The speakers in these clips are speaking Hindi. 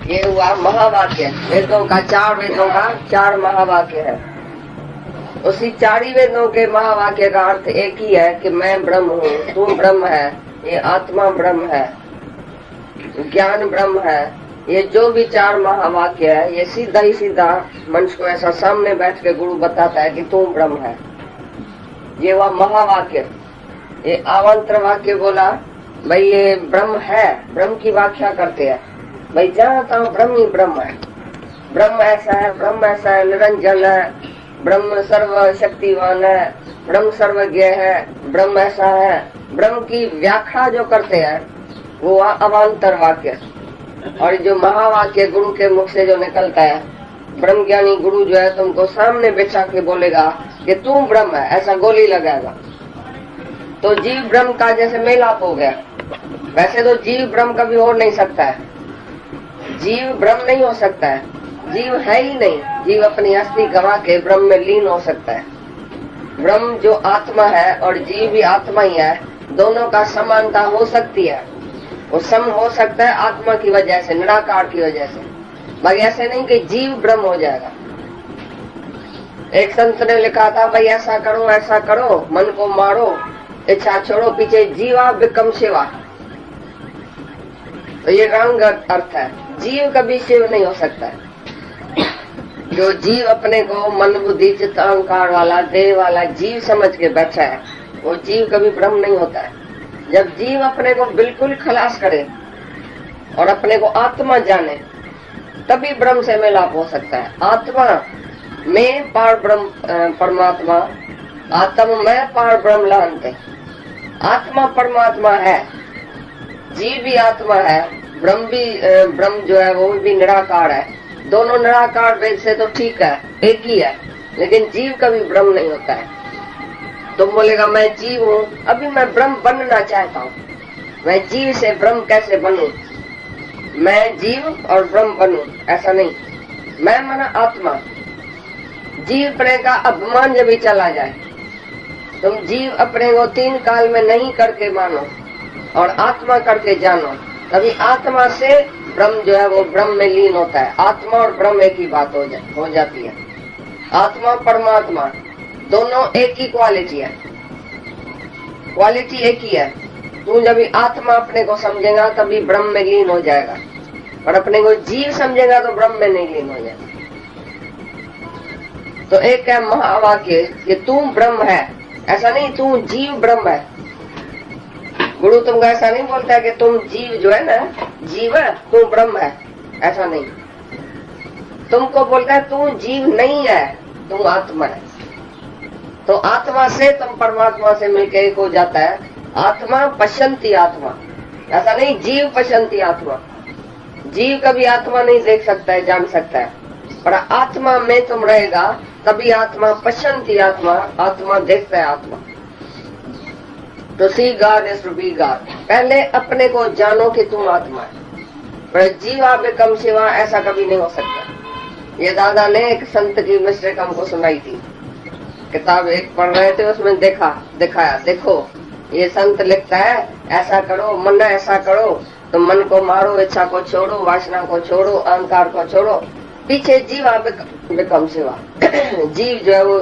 ये हुआ महावाक्य। वेदों का 4 वेदों का 4 महावाक्य है। उसी 4 ही वेदों के महावाक्य का अर्थ एक ही है कि मैं ब्रह्म हूँ, तू ब्रह्म है, ये आत्मा ब्रह्म है, ज्ञान ब्रह्म है। ये जो भी 4 महावाक्य है, ये सीधा ही सीधा मनुष्य को ऐसा सामने बैठ के गुरु बताता है कि तू ब्रह्म है। ये हुआ महावाक्य। ये अवान्तर वाक्य बोला भाई ये ब्रह्म है, ब्रह्म की व्याख्या करते हैं भाई जहाँ तहाँ ब्रह्म ही ब्रह्म है, ब्रह्म ऐसा है, ब्रह्म ऐसा है, निरंजन है, ब्रह्म सर्वशक्तिवान है, ब्रह्म सर्वज्ञ है, ब्रह्म ऐसा है। ब्रह्म की व्याख्या जो करते हैं वो अवान्तर वाक्य। और जो महावाक्य गुरु के मुख से जो निकलता है, ब्रह्म ज्ञानी गुरु जो है तुमको सामने बिठा के बोलेगा कि तू ब्रह्म है, ऐसा गोली लगाएगा तो जीव ब्रह्म का जैसे मेलाप हो गया। वैसे तो जीव ब्रह्म कभी हो नहीं सकता है, जीव ब्रह्म नहीं हो सकता है, जीव है ही नहीं। जीव अपनी अस्थि गवा के ब्रह्म में लीन हो सकता है। ब्रह्म जो आत्मा है और जीव भी आत्मा ही है, दोनों का समानता हो सकती है। वो सम हो सकता है आत्मा की वजह से, निराकार की वजह से, बाकी ऐसे नहीं कि जीव ब्रह्म हो जाएगा। एक संत ने लिखा था भाई ऐसा करो, मन को मारो, इच्छा छोड़ो, पीछे जीवा विकम शिवा। तो ये रंग अर्थ है, जीव कभी शिव नहीं हो सकता है। जो जीव अपने को मन बुद्धि चित्त अहंकार वाला देह वाला जीव समझ के बैठा है, वो जीव कभी ब्रह्म नहीं होता है। जब जीव अपने को बिल्कुल खलास करे और अपने को आत्मा जाने, तभी ब्रह्म से मिलाप हो सकता है। आत्मा में पार ब्रह्म परमात्मा, आत्मा में पार ब्रह्म लानते। आत्मा परमात्मा है, जीव भी आत्मा है, ब्रह्म भी ब्रह्म जो है वो भी निराकार है। दोनों निराकार वेद से तो ठीक है, एक ही है, लेकिन जीव कभी ब्रह्म नहीं होता है। तुम बोलेगा मैं जीव हूँ, अभी मैं ब्रह्म बनना चाहता हूँ, मैं जीव से ब्रह्म कैसे बनूं? मैं जीव और ब्रह्म बनूं, ऐसा नहीं। मैं माना आत्मा। जीव अपने का अभिमान जब भी चला जाए, तुम जीव अपने को 3 काल में नहीं करके मानो और आत्मा करके जानो, तभी आत्मा से ब्रह्म जो है वो ब्रह्म में लीन होता है। आत्मा और ब्रह्म एक ही बात हो जाती है। आत्मा परमात्मा दोनों एक ही क्वालिटी है, क्वालिटी एक ही है। तू जब आत्मा अपने को समझेगा तभी ब्रह्म में लीन हो जाएगा, और अपने को जीव समझेगा तो ब्रह्म में नहीं लीन हो जाएगा। तो एक है महावाक्य कि तू ब्रह्म है, ऐसा नहीं तू जीव ब्रह्म है। गुरु तुमको ऐसा नहीं बोलता है कि तुम जीव जो है ना, जीव है, तू ब्रह्म है, ऐसा नहीं। तुमको बोलता है तू जीव नहीं है, तू आत्मा है। तो आत्मा से तुम परमात्मा से मिलकर एक हो जाता है। आत्मा पश्यंती आत्मा, ऐसा नहीं जीव पश्यंती आत्मा। जीव कभी आत्मा नहीं देख सकता है, जान सकता है, पर आत्मा में तुम रहेगा तभी आत्मा पश्यंती आत्मा, आत्मा देखता है आत्मा। तो see God is to be God. पहले अपने को जानो कि तुम आत्मा है, पर जीवा बेकम शिवा ऐसा कभी नहीं हो सकता। ये दादा ने एक संत की मिस्टेक हमको सुनाई थी। किताब एक पढ़ रहे थे, उसमें दिखाया देखो ये संत लिखता है ऐसा करो, मन ऐसा करो, तो मन को मारो, इच्छा को छोड़ो, वासना को छोड़ो, अहंकार को छोड़ो, पीछे जीवा बेकम शिवा। जीव जो है वो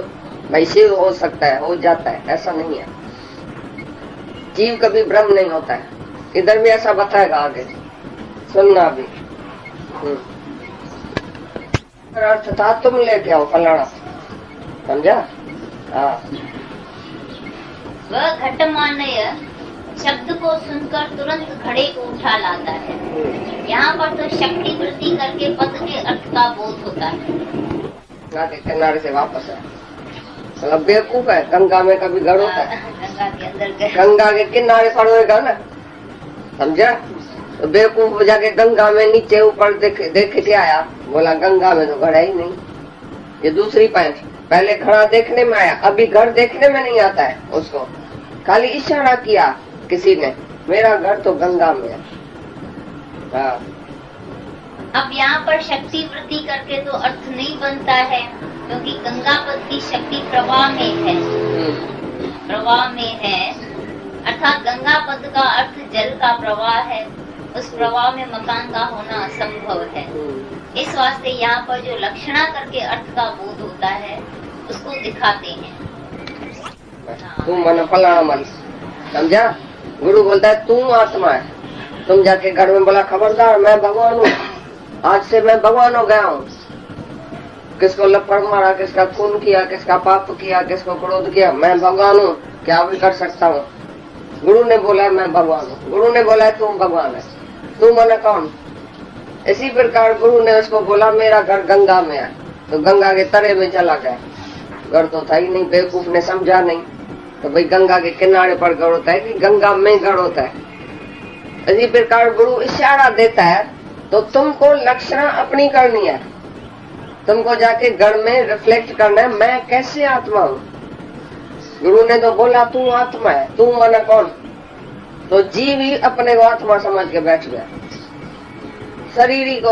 भाई शिव हो सकता है, हो जाता है, ऐसा नहीं है। जीव कभी ब्रह्म नहीं होता है। इधर भी ऐसा बताएगा, आगे सुनना भी। अर्थ था तुम लेके आओ फलाना, समझा? हाँ। वह घटमानय शब्द को सुनकर तुरंत घड़े को उठा लाता है। यहाँ पर तो शक्ति वृद्धि करके पद के अर्थ का बोध होता है। किनारे से वापस है, मतलब बेवकूफ है। गंगा में कभी घर होता है? गंगा के अंदर, गंगा के किनारे पर होगा ना, समझा? तो बेवकूफ जाके गंगा में नीचे ऊपर देख के आया, बोला गंगा में तो घड़ा ही नहीं। ये दूसरी पॉइंट, पहले घड़ा देखने में आया, अभी घर देखने में नहीं आता है उसको, खाली इशारा किया किसी ने, मेरा घर तो गंगा में है। हाँ। अब यहाँ पर शक्ति वृद्धि करके तो अर्थ नहीं बनता है, क्योंकि गंगा पद की शक्ति प्रवाह में है, प्रवाह में है, अर्थात गंगा पद का अर्थ जल का प्रवाह है। उस प्रभाव में मकान का होना असंभव है। इस वास्ते यहाँ पर जो लक्षणा करके अर्थ का बोध होता है उसको दिखाते हैं। तू मन फलाना मन, समझा? गुरु बोलता है तू आत्मा है। तुम जाके घर में बोला खबरदार मैं भगवान हूँ, आज से मैं भगवान हो गया हूँ। किसको लपड़ मारा, किसका खून किया, किसका पाप किया, किसको क्रोध किया, मैं भगवान हूँ, क्या भी कर सकता हूँ। गुरु ने बोला मैं भगवान हूँ, गुरु ने बोला तू भगवान है, तू मन कौन। इसी प्रकार गुरु ने उसको बोला मेरा घर गंगा में है, तो गंगा के तरे में चला गया। घर तो था ही नहीं, बेवकूफ ने समझा नहीं। तो भाई गंगा के किनारे पर घर होता है कि गंगा में घर होता है। इसी प्रकार गुरु इशारा देता है तो तुमको लक्षणा अपनी करनी है। तुमको जाके घर में रिफ्लेक्ट करना है मैं कैसे आत्मा हूँ। गुरु ने तो बोला तू आत्मा है, तू मन कौन। तो जीव ही अपने को आत्मा समझ के बैठ गया,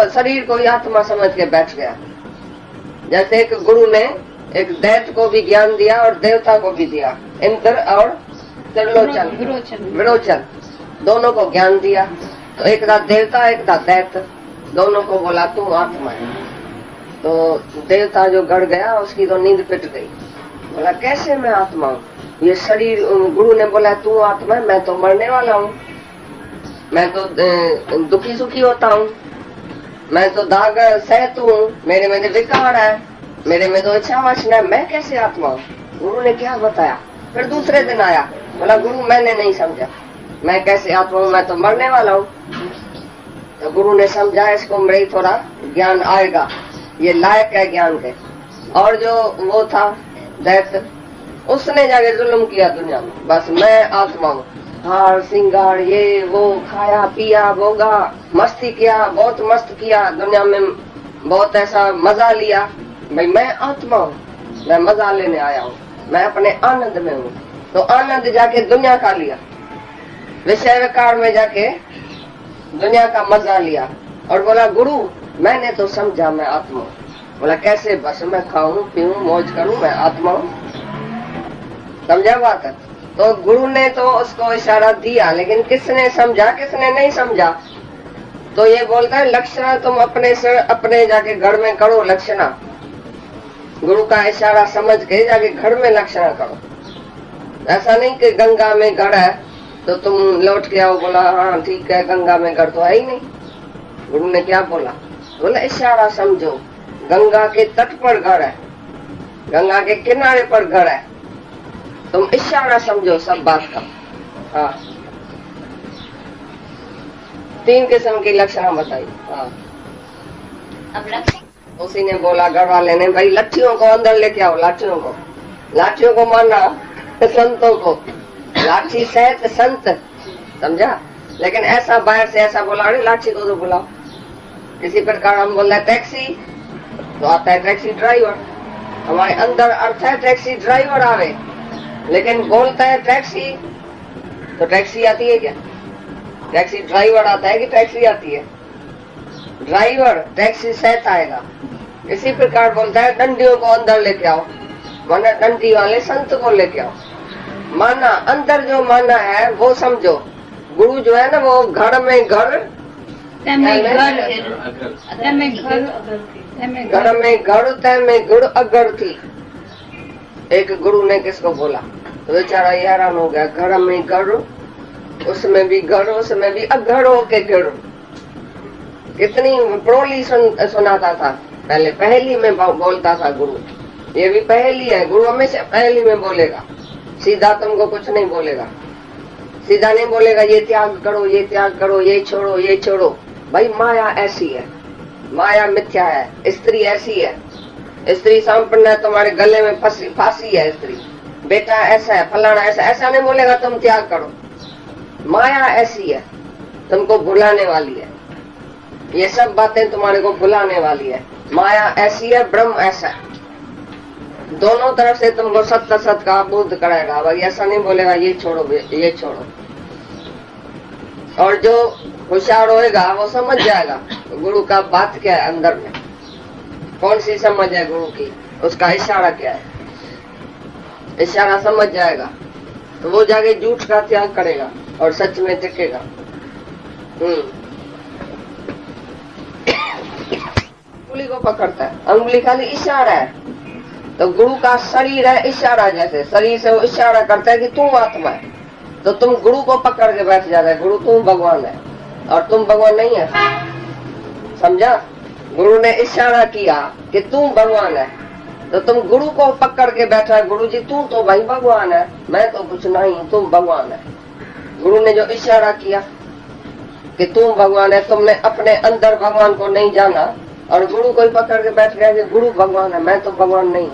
शरीर को ही आत्मा समझ के बैठ गया। जैसे एक गुरु ने एक दैत्य को भी ज्ञान दिया और देवता को भी दिया, इंद्र और विरोचन दोनों को ज्ञान दिया। तो एक था देवता एक था दैत्य, दोनों को बोला तू आत्मा है। तो देवता जो गड़ गया उसकी तो नींद पिट गई, बोला कैसे मैं आत्मा हूँ। ये शरीर, गुरु ने बोला तू आत्मा है, मैं तो मरने वाला हूँ, मैं तो दुखी सुखी होता हूँ, मैं तो दाग सहत हूँ, मेरे में तो विकार है, मेरे में तो इच्छा वासना है, मैं कैसे आत्मा हूँ। गुरु ने क्या बताया। फिर दूसरे दिन आया, बोला गुरु मैंने नहीं समझा, मैं कैसे आत्मा हूँ, मैं तो मरने वाला हूँ। तो गुरु ने समझा इसको मेरी थोड़ा ज्ञान आएगा, ये लायक है ज्ञान के। और जो वो था दैत्य, उसने जाके जुल्म किया दुनिया में, बस मैं आत्मा हूँ, हार सिंगार ये वो खाया पिया भोगा, मस्ती किया, बहुत मस्त किया दुनिया में, बहुत ऐसा मजा लिया। भाई मैं आत्मा हूँ, मैं मजा लेने आया हूँ, मैं अपने आनंद में हूँ। तो आनंद जाके दुनिया का लिया, विषय विकार में जाके दुनिया का मजा लिया और बोला गुरु मैंने तो समझा मैं आत्मा हूँ। बोला कैसे, बस मैं खाऊं पीऊं मौज करूं, मैं आत्मा हूँ। समझा बात है। तो गुरु ने तो उसको इशारा दिया, लेकिन किसने समझा किसने नहीं समझा। तो ये बोलता है लक्षणा तुम अपने से अपने जाके घर में करो लक्षणा। गुरु का इशारा समझ के जाके घर में लक्षणा करो। ऐसा नहीं कि गंगा में घर है तो तुम लौट के आओ, बोला हाँ ठीक है गंगा में घर तो है ही नहीं। गुरु ने क्या बोला, बोला इशारा समझो, गंगा के तट पर घर है, गंगा के किनारे पर घर है, तुम इशारा समझो सब बात का। हाँ 3 किस्म की लक्षणा बताई। हाँ अब लक्षण उसी ने बोला घर वाले ने, भाई लाठियों को अंदर लेके आओ, लाठियों को मारना संतों को, लाठी सहित संत, समझा। लेकिन ऐसा बाहर से ऐसा बोला अरे लाठी को तो बुलाओ। इसी प्रकार हम बोल रहे टैक्सी तो आता है टैक्सी ड्राइवर, हमारे अंदर अर्थ है टैक्सी ड्राइवर आवे, लेकिन बोलता है टैक्सी तो टैक्सी आती है क्या? टैक्सी ड्राइवर आता है कि टैक्सी आती है? ड्राइवर टैक्सी सहित आएगा। इसी प्रकार बोलता है डंडियों को अंदर लेके आओ, माना डंडी वाले संत को लेके आओ। माना अंदर जो माना है वो समझो। गुरु जो है ना वो घर में घर तय में गुड़ अगर थी। एक गुरु ने किसको बोला तो बेचारा हैरान हो गया, घर में घर उसमें भी घर उसमें भी अगर हो के गिर। कितनी प्रोली सुनाता था पहले, पहली में बोलता था गुरु। ये भी पहली है, गुरु हमेशा पहली में बोलेगा, सीधा तुमको कुछ नहीं बोलेगा। सीधा नहीं बोलेगा ये त्याग करो ये त्याग करो, ये छोड़ो ये छोड़ो। भाई माया ऐसी है, माया मिथ्या है, स्त्री ऐसी है, स्त्री संपन्न है, तुम्हारे गले में फांसी है स्त्री, बेटा ऐसा है फलाना ऐसा, ऐसा नहीं बोलेगा तुम त्याग करो। माया ऐसी है, तुमको भुलाने वाली है, ये सब बातें तुम्हारे को भुलाने वाली है। माया ऐसी है, ब्रह्म ऐसा है, दोनों तरफ से तुमको सत्य सत्य का बोध कराएगा। भाई ऐसा नहीं बोलेगा ये छोड़ो ये छोड़ो। और जो होशियार होएगा वो समझ जाएगा गुरु का बात क्या है, अंदर में कौन सी समझ है गुरु की, उसका इशारा क्या है, इशारा समझ जाएगा तो वो जाके झूठ का त्याग करेगा और सच में टिकेगा। अंगुली को पकड़ता है, अंगुली खाली इशारा है। तो गुरु का शरीर है इशारा, जैसे शरीर से वो इशारा करता है कि तू आत्मा है, तो तुम गुरु को पकड़ के बैठ जाते, गुरु तुम भगवान है और तुम भगवान नहीं है। समझा? गुरु ने इशारा किया कि तू भगवान है, तो तुम गुरु को पकड़ के बैठा, गुरु जी तू तो भाई भगवान है, मैं तो कुछ नहीं, तुम भगवान है। गुरु ने जो इशारा किया कि तुम भगवान है, तुमने अपने अंदर भगवान को नहीं जाना और गुरु को ही पकड़ के बैठ गया कि गुरु भगवान है, मैं तो भगवान नहीं।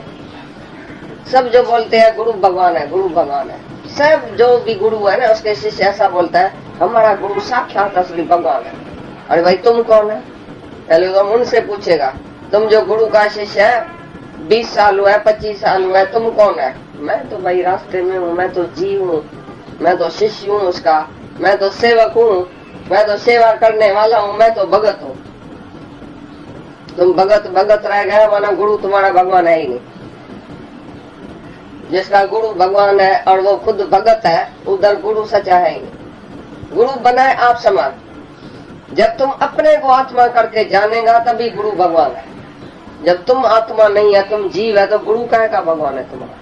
सब जो बोलते हैं गुरु भगवान है, गुरु भगवान है, सब जो भी गुरु है ना उसके शिष्य ऐसा बोलता है हमारा गुरु साक्षात असली भगवान है। अरे भाई तुम कौन है? पहले तो उनसे पूछेगा, तुम जो गुरु का शिष्य है 20 साल हुआ है, 25 साल हुआ है, तुम कौन है? मैं तो भाई रास्ते में हूँ, मैं तो जीव हूँ, मैं तो शिष्य हूँ उसका, मैं तो सेवक हूँ, मैं तो सेवा करने वाला हूँ, मैं तो भगत हूँ। तुम भगत भगत रह गए, माना गुरु तुम्हारा भगवान है ही नहीं। जिसका गुरु भगवान है और वो खुद भगत है, उधर गुरु सच्चा है ही नहीं। गुरु बनाए आप समान। जब तुम अपने को आत्मा करके जानेगा तभी गुरु भगवान है। जब तुम आत्मा नहीं है, तुम जीव है, तो गुरु काहे का भगवान है तुम्हारा?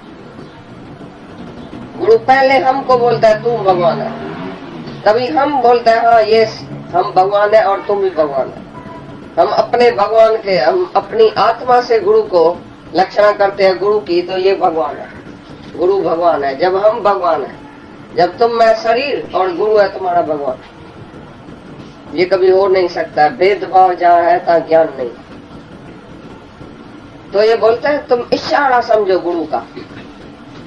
गुरु पहले हमको बोलता है तुम भगवान है, तभी हम बोलते हैं हाँ ये हम भगवान है और तुम भी भगवान है। हम अपने भगवान के, हम अपनी आत्मा से गुरु को लक्षणा करते हैं गुरु की, तो ये भगवान है, गुरु भगवान है। जब हम भगवान है, जब तुम मैं शरीर और गुरु है तुम्हारा भगवान, ये कभी हो नहीं सकता। भेदभाव जहाँ है तहाँ ज्ञान नहीं। तो ये बोलते हैं तुम इशारा समझो गुरु का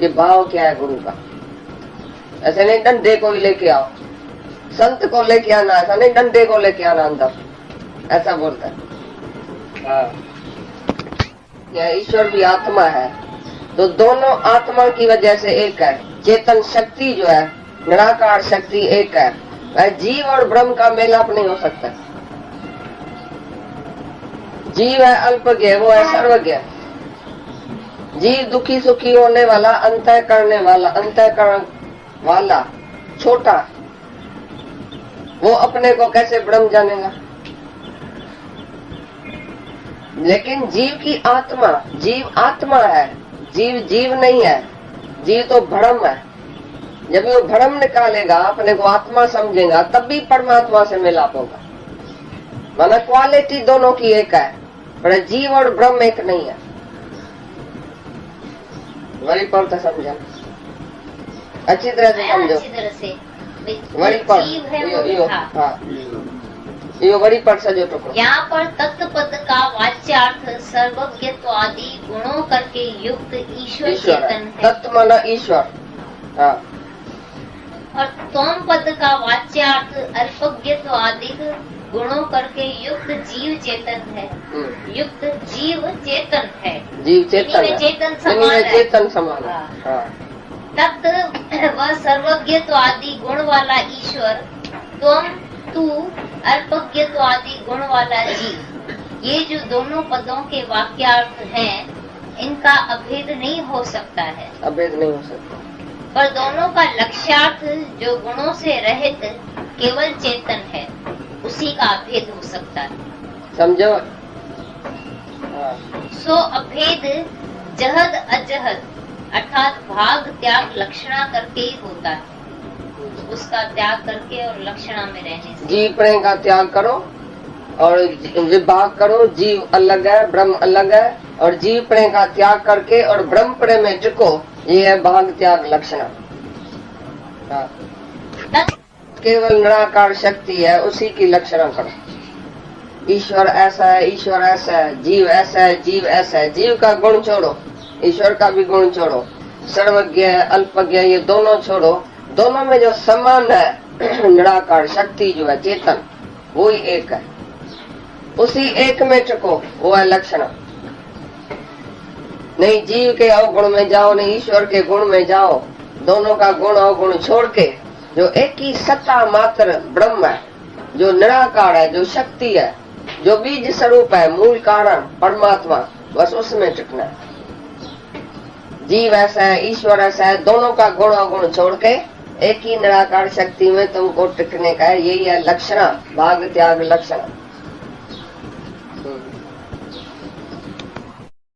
कि भाव क्या है गुरु का। ऐसे नहीं डंडे को ही लेके आओ, संत को लेके आना, ऐसा नहीं डंडे को लेके आना अंदर, ऐसा बोलता है। हाँ, यह ईश्वर भी आत्मा है, तो दोनों आत्मा की वजह से एक है। चेतन शक्ति जो है, निराकार शक्ति एक है। वह जीव और ब्रह्म का मेलाप नहीं हो सकता। जीव है अल्पज्ञ, वो है सर्वज्ञ। जीव दुखी सुखी होने वाला, अंतः करने वाला, अंतःकरण वाला, छोटा, वो अपने को कैसे ब्रह्म जानेगा? लेकिन जीव की आत्मा, जीव आत्मा है, जीव जीव नहीं है, जीव तो भ्रम है। जब वो भ्रम निकालेगा, अपने को आत्मा समझेगा, तब भी परमात्मा से मिलाप होगा। माना क्वालिटी दोनों की एक है, पर जीव और ब्रह्म एक नहीं है। वही पर तो समझा, अच्छी तरह से समझो, अच्छी तरह से। वही पर जीव है वो, हाँ। यो वही पर सजो टुकड़ो। यहाँ पर तत्व पद का वाच्यार्थ सर्वज्ञत्व आदि गुणों करके युक्त ईश्वर चेतन है। तत्व माना ईश्वर, हाँ। और तोम पद का वाच्यार्थ अल्पज्ञत्व आदि गुणों करके युक्त जीव चेतन है। युक्त जीव चेतन है, जीव चेतन है, चेतन समान है, चेतन समान है। हाँ। तत् वह सर्वज्ञत्व आदि गुण वाला ईश्वर, तुम तू अल्पज्ञत्व आदि गुण वाला जीव, ये जो दोनों पदों के वाक्यार्थ हैं, इनका अभेद नहीं हो सकता है। अभेद नहीं हो सकता, पर दोनों का लक्ष्यार्थ जो गुणों से रहित केवल चेतन है, उसी का अभेद हो सकता है। समझो? सो अभेद जहद अजहद अर्थात भाग त्याग लक्षणा करके ही होता है। उसका त्याग करके और लक्षणा में रहने से। जीव प्रेम का त्याग करो और विभाग करो। जीव अलग है, ब्रह्म अलग है, और जीव प्रेम का त्याग करके और ब्रह्म प्रेम में टिको, ये है भाग त्याग लक्षणा। केवल निराकार शक्ति है, उसी की लक्षणा करो। ईश्वर ऐसा है, ईश्वर ऐसा है, जीव ऐसा है, जीव ऐसा है। जीव का गुण छोड़ो, ईश्वर का भी गुण छोड़ो। सर्वज्ञ अल्पज्ञ ये दोनों छोड़ो। दोनों में जो समान है निराकार शक्ति जो है चेतन, वो ही एक है। उसी एक में टिको, वो है लक्षण। नहीं जीव के अवगुण में जाओ, नहीं ईश्वर के गुण में जाओ। दोनों का गुण अवगुण छोड़ के जो एक ही सत्ता मात्र ब्रह्म है, जो निराकार है, जो शक्ति है, जो बीज स्वरूप है, मूल कारण परमात्मा, बस उसमें टिकना है। जीव ऐसा है, ईश्वर ऐसा है, दोनों का गुण अवगुण छोड़ के एक ही निराकार शक्ति में तुमको टिकने का है। यही है लक्षणा, भाग त्याग लक्षणा।